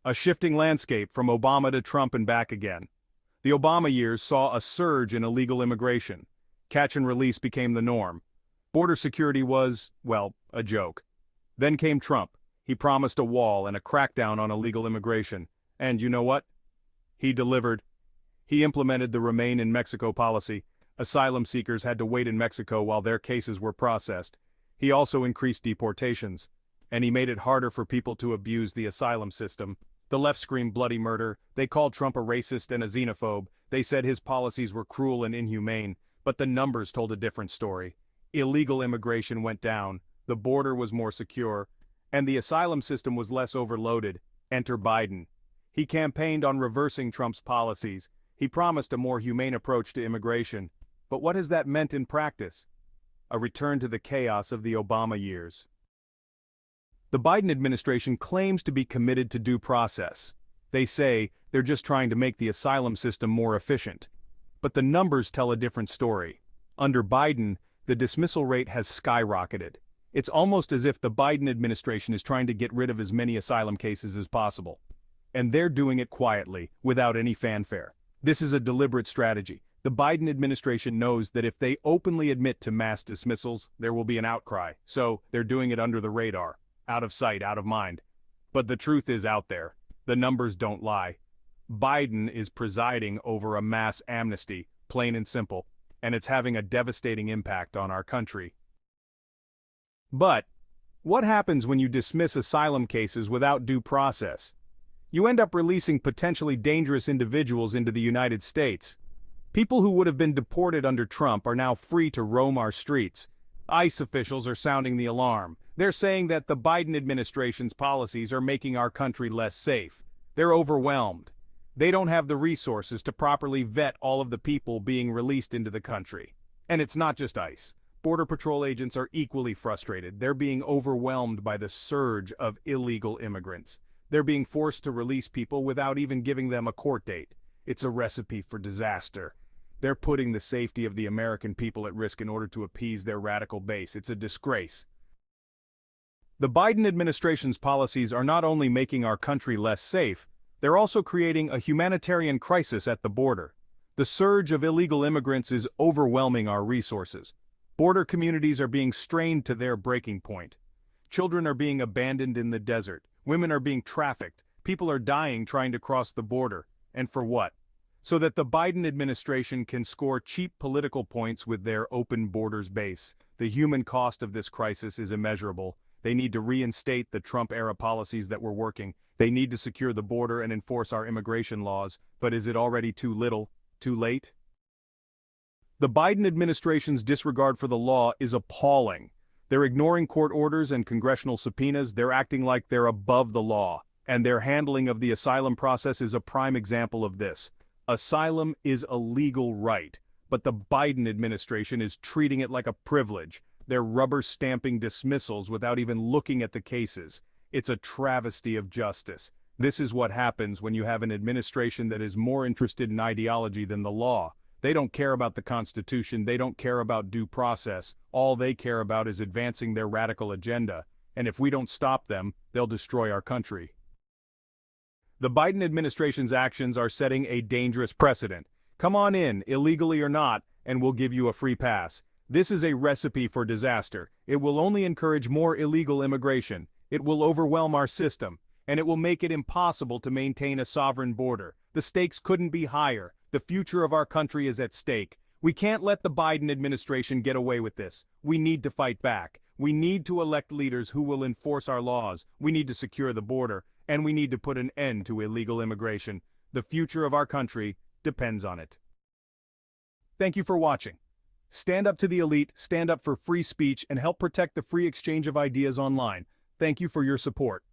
A shifting landscape from Obama to Trump and back again. The Obama years saw a surge in illegal immigration. Catch and release became the norm. Border security was, well, a joke. Then came Trump. He promised a wall and a crackdown on illegal immigration. And you know what? He delivered. He implemented the Remain in Mexico policy. Asylum seekers had to wait in Mexico while their cases were processed. He also increased deportations. And he made it harder for people to abuse the asylum system. The left screamed bloody murder. They called Trump a racist and a xenophobe. They said his policies were cruel and inhumane. But the numbers told a different story. Illegal immigration went down. The border was more secure. And the asylum system was less overloaded. Enter Biden. He campaigned on reversing Trump's policies. He promised a more humane approach to immigration. But what has that meant in practice? A return to the chaos of the Obama years. The Biden administration claims to be committed to due process. They say they're just trying to make the asylum system more efficient. But the numbers tell a different story. Under Biden, the dismissal rate has skyrocketed. It's almost as if the Biden administration is trying to get rid of as many asylum cases as possible. And they're doing it quietly, without any fanfare. This is a deliberate strategy. The Biden administration knows that if they openly admit to mass dismissals, there will be an outcry. So, they're doing it under the radar. Out of sight, out of mind. But the truth is out there. The numbers don't lie. Biden is presiding over a mass amnesty, plain and simple, and it's having a devastating impact on our country. But, what happens when you dismiss asylum cases without due process? You end up releasing potentially dangerous individuals into the United States. People who would have been deported under Trump are now free to roam our streets. ICE officials are sounding the alarm. They're saying that the Biden administration's policies are making our country less safe. They're overwhelmed. They don't have the resources to properly vet all of the people being released into the country. And it's not just ICE. Border Patrol agents are equally frustrated. They're being overwhelmed by the surge of illegal immigrants. They're being forced to release people without even giving them a court date. It's a recipe for disaster. They're putting the safety of the American people at risk in order to appease their radical base. It's a disgrace. The Biden administration's policies are not only making our country less safe, they're also creating a humanitarian crisis at the border. The surge of illegal immigrants is overwhelming our resources. Border communities are being strained to their breaking point. Children are being abandoned in the desert. Women are being trafficked. People are dying trying to cross the border. And for what? So that the Biden administration can score cheap political points with their open borders base. The human cost of this crisis is immeasurable. They need to reinstate the Trump-era policies that were working. They need to secure the border and enforce our immigration laws. But is it already too little, too late? The Biden administration's disregard for the law is appalling. They're ignoring court orders and congressional subpoenas. They're acting like they're above the law. And their handling of the asylum process is a prime example of this. Asylum is a legal right, but the Biden administration is treating it like a privilege. They're rubber-stamping dismissals without even looking at the cases. It's a travesty of justice. This is what happens when you have an administration that is more interested in ideology than the law. They don't care about the Constitution. They don't care about due process. All they care about is advancing their radical agenda. And if we don't stop them, they'll destroy our country. The Biden administration's actions are setting a dangerous precedent. Come on in, illegally or not, and we'll give you a free pass. This is a recipe for disaster. It will only encourage more illegal immigration. It will overwhelm our system, and it will make it impossible to maintain a sovereign border. The stakes couldn't be higher. The future of our country is at stake. We can't let the Biden administration get away with this. We need to fight back. We need to elect leaders who will enforce our laws. We need to secure the border. And we need to put an end to illegal immigration. The future of our country depends on it. Thank you for watching. Stand up to the elite, stand up for free speech, and help protect the free exchange of ideas online. Thank you for your support.